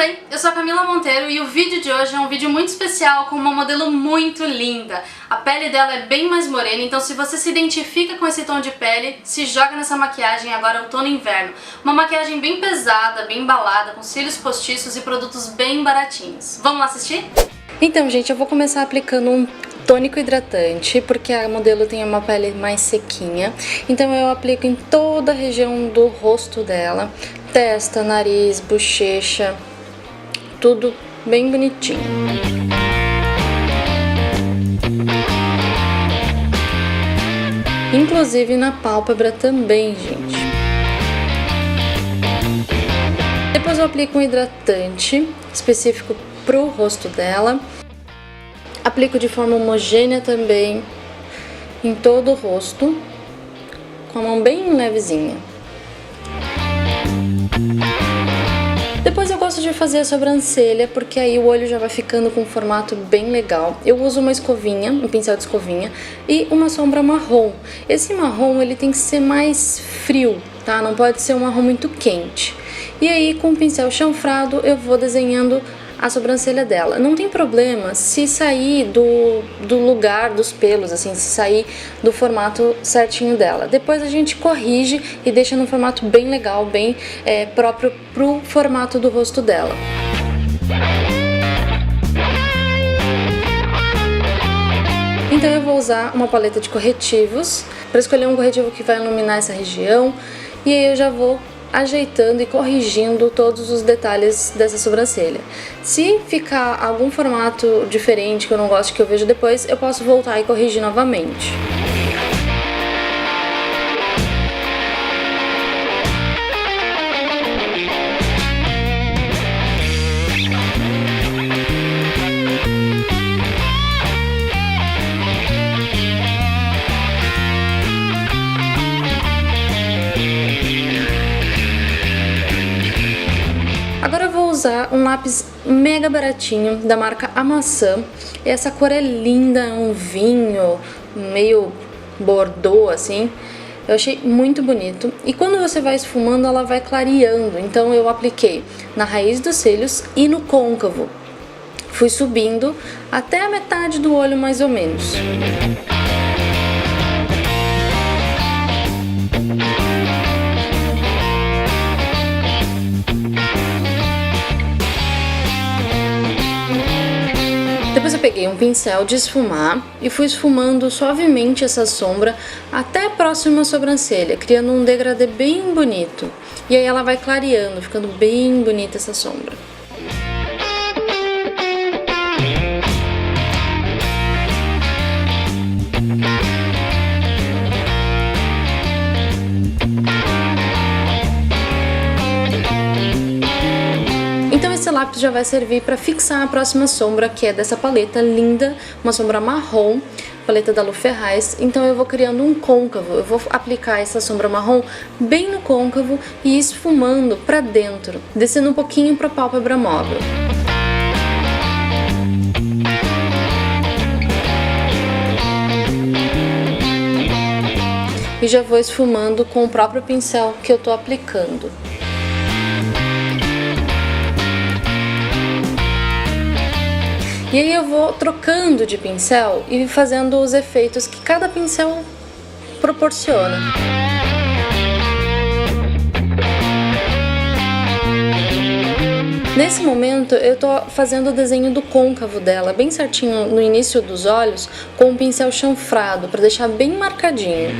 bem? Eu sou a Camila Monteiro e o vídeo de hoje é um vídeo muito especial com uma modelo muito linda. A pele dela é bem mais morena, então se você se identifica com esse tom de pele, se joga nessa maquiagem agora outono e inverno. Uma maquiagem bem pesada, bem embalada, com cílios postiços e produtos bem baratinhos. Vamos lá assistir? Então, gente, eu vou começar aplicando um tônico hidratante, porque a modelo tem uma pele mais sequinha. Então eu aplico em toda a região do rosto dela, testa, nariz, bochecha, tudo bem bonitinho. Inclusive na pálpebra também, gente. Depois eu aplico um hidratante específico pro rosto dela. Aplico de forma homogênea também em todo o rosto, com a mão bem levezinha. Depois eu gosto de fazer a sobrancelha, porque aí o olho já vai ficando com um formato bem legal. Eu uso uma escovinha, um pincel de escovinha e uma sombra marrom. Esse marrom ele tem que ser mais frio, tá? Não pode ser um marrom muito quente. E aí com o pincel chanfrado eu vou desenhando a sobrancelha dela. Não tem problema se sair do lugar dos pelos, assim, se sair do formato certinho dela. Depois a gente corrige e deixa num formato bem legal, bem próprio pro formato do rosto dela. Então eu vou usar uma paleta de corretivos para escolher um corretivo que vai iluminar essa região, e aí eu já vou ajeitando e corrigindo todos os detalhes dessa sobrancelha. Se ficar algum formato diferente que eu não gosto, que eu vejo depois, eu posso voltar e corrigir novamente. Agora eu vou usar um lápis mega baratinho da marca A Maçã. Essa cor é linda, é um vinho meio bordô assim. Eu achei muito bonito. E quando você vai esfumando, ela vai clareando. Então eu apliquei na raiz dos cílios e no côncavo. Fui subindo até a metade do olho mais ou menos. Depois eu peguei um pincel de esfumar e fui esfumando suavemente essa sombra até a próxima sobrancelha, criando um degradê bem bonito. E aí ela vai clareando, ficando bem bonita essa sombra. Esse lápis já vai servir para fixar a próxima sombra, que é dessa paleta linda, uma sombra marrom, paleta da Lu Ferraz. Então eu vou criando um côncavo, eu vou aplicar essa sombra marrom bem no côncavo e esfumando para dentro, descendo um pouquinho para a pálpebra móvel. E já vou esfumando com o próprio pincel que eu tô aplicando. E aí eu vou trocando de pincel e fazendo os efeitos que cada pincel proporciona. Nesse momento eu tô fazendo o desenho do côncavo dela, bem certinho no início dos olhos, com um pincel chanfrado, para deixar bem marcadinho.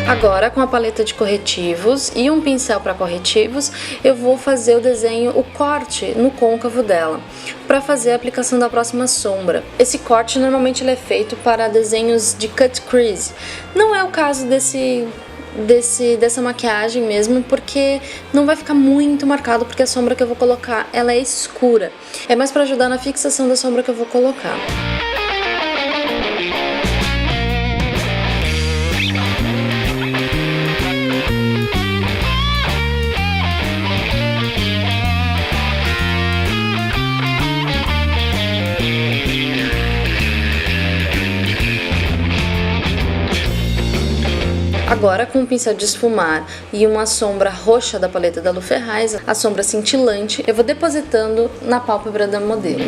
Agora, com a paleta de corretivos e um pincel para corretivos, eu vou fazer o desenho, o corte no côncavo dela, para fazer a aplicação da próxima sombra. Esse corte normalmente ele é feito para desenhos de cut crease. Não é o caso dessa maquiagem mesmo, porque não vai ficar muito marcado, porque a sombra que eu vou colocar ela é escura. É mais para ajudar na fixação da sombra que eu vou colocar. Agora, com um pincel de esfumar e uma sombra roxa da paleta da Lu Ferraz, a sombra cintilante, eu vou depositando na pálpebra da modelo.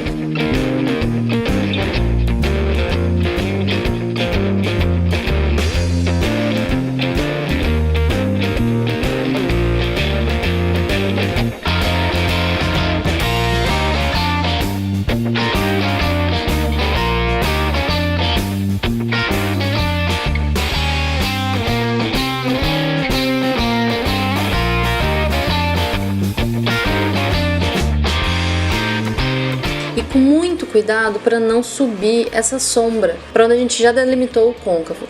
E com muito cuidado para não subir essa sombra, para onde a gente já delimitou o côncavo.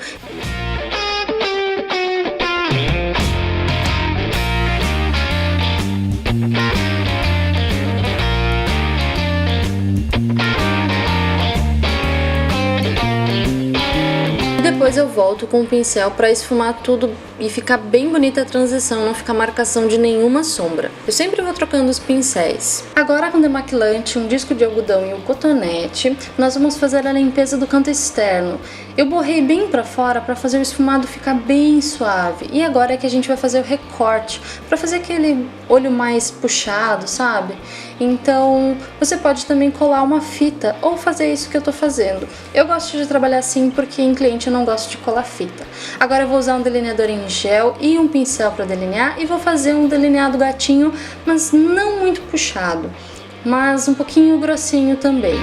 Depois eu volto com o pincel para esfumar tudo e ficar bem bonita a transição, não ficar marcação de nenhuma sombra. Eu sempre vou trocando os pincéis. Agora, com o demaquilante, um disco de algodão e um cotonete, nós vamos fazer a limpeza do canto externo. Eu borrei bem para fora para fazer o esfumado ficar bem suave. E agora é que a gente vai fazer o recorte, para fazer aquele olho mais puxado, sabe? Então, você pode também colar uma fita ou fazer isso que eu tô fazendo. Eu gosto de trabalhar assim porque em cliente eu não gosto de colar fita. Agora eu vou usar um delineador em gel e um pincel para delinear e vou fazer um delineado gatinho, mas não muito puxado, mas um pouquinho grossinho também.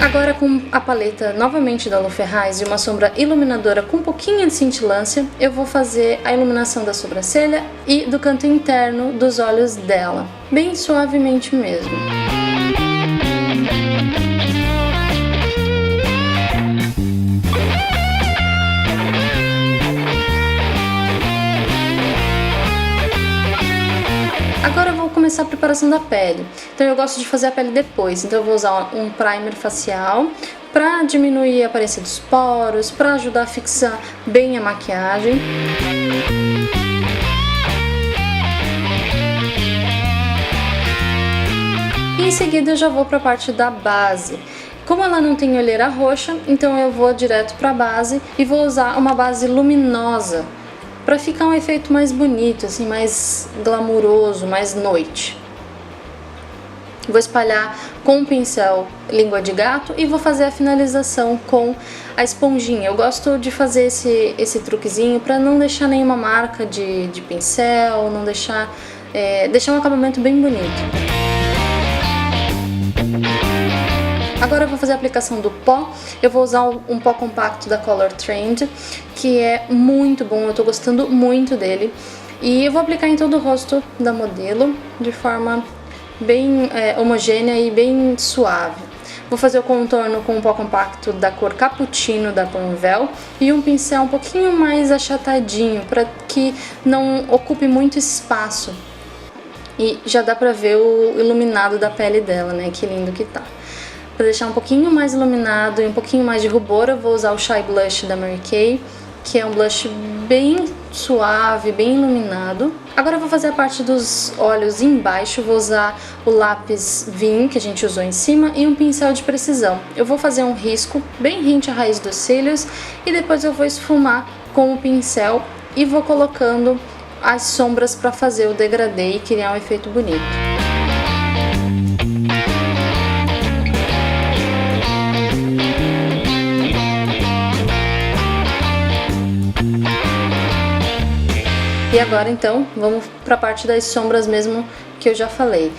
Agora, com a paleta novamente da Lu Ferraz e uma sombra iluminadora com um pouquinho de cintilância, eu vou fazer a iluminação da sobrancelha e do canto interno dos olhos dela, bem suavemente mesmo. Agora eu vou começar a preparação da pele. Então eu gosto de fazer a pele depois. Então eu vou usar um primer facial para diminuir a aparência dos poros, para ajudar a fixar bem a maquiagem. E em seguida eu já vou para a parte da base. Como ela não tem olheira roxa, então eu vou direto para a base e vou usar uma base luminosa, para ficar um efeito mais bonito, assim, mais glamuroso, mais noite. Vou espalhar com um pincel língua de gato e vou fazer a finalização com a esponjinha. Eu gosto de fazer esse truquezinho para não deixar nenhuma marca de pincel, não deixar um acabamento bem bonito. Agora eu vou fazer a aplicação do pó. Eu vou usar um pó compacto da Color Trend, que é muito bom, eu tô gostando muito dele. E eu vou aplicar em todo o rosto da modelo, de forma bem homogênea e bem suave. Vou fazer o contorno com um pó compacto da cor Cappuccino da Panvel e um pincel um pouquinho mais achatadinho, para que não ocupe muito espaço. E já dá pra ver o iluminado da pele dela, né? Que lindo que tá. Para deixar um pouquinho mais iluminado e um pouquinho mais de rubor, eu vou usar o Shy Blush da Mary Kay, que é um blush bem suave, bem iluminado. Agora eu vou fazer a parte dos olhos embaixo, vou usar o lápis Vim, que a gente usou em cima, e um pincel de precisão. Eu vou fazer um risco bem rente à raiz dos cílios e depois eu vou esfumar com o pincel e vou colocando as sombras para fazer o degradê e criar um efeito bonito. E agora então vamos para a parte das sombras mesmo, que eu já falei.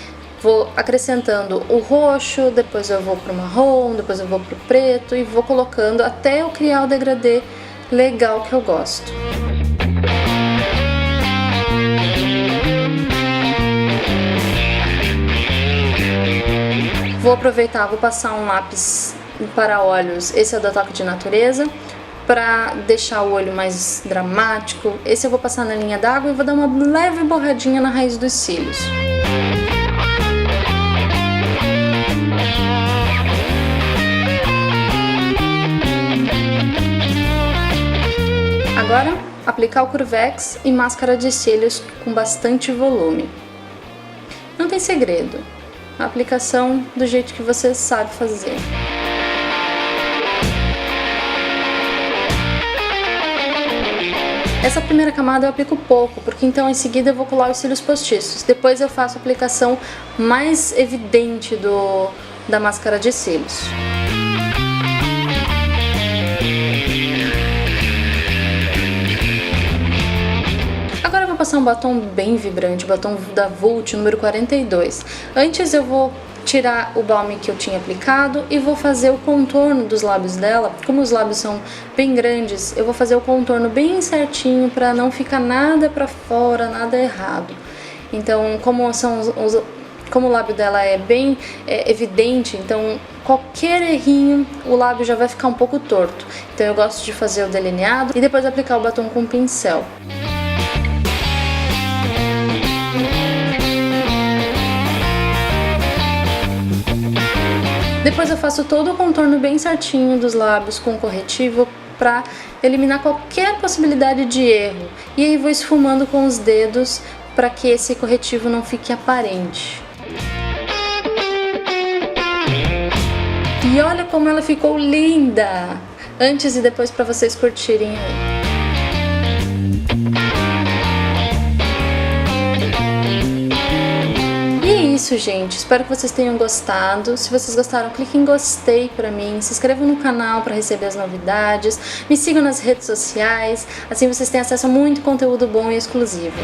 Vou acrescentando o roxo, depois eu vou pro marrom, depois eu vou pro preto e vou colocando até eu criar o degradê legal que eu gosto. Vou aproveitar, vou passar um lápis para olhos, esse é o da Toque de Natureza, para deixar o olho mais dramático. Esse eu vou passar na linha d'água e vou dar uma leve borradinha na raiz dos cílios. Agora aplicar o Curvex e máscara de cílios com bastante volume. Não tem segredo, a aplicação do jeito que você sabe fazer. Essa primeira camada eu aplico pouco, porque então em seguida eu vou colar os cílios postiços. Depois eu faço a aplicação mais evidente da máscara de cílios. Agora eu vou passar um batom bem vibrante, o batom da Vult número 42. Antes eu vou tirar o balme que eu tinha aplicado e vou fazer o contorno dos lábios dela. Como os lábios são bem grandes, eu vou fazer o contorno bem certinho para não ficar nada para fora, nada errado. Então, como o lábio dela é bem evidente, então qualquer errinho o lábio já vai ficar um pouco torto. Então eu gosto de fazer o delineado e depois aplicar o batom com pincel. Depois eu faço todo o contorno bem certinho dos lábios com corretivo para eliminar qualquer possibilidade de erro. E aí vou esfumando com os dedos para que esse corretivo não fique aparente. E olha como ela ficou linda! Antes e depois para vocês curtirem aí. Isso, gente, espero que vocês tenham gostado. Se vocês gostaram, clique em gostei pra mim, se inscrevam no canal para receber as novidades, me sigam nas redes sociais, assim vocês têm acesso a muito conteúdo bom e exclusivo.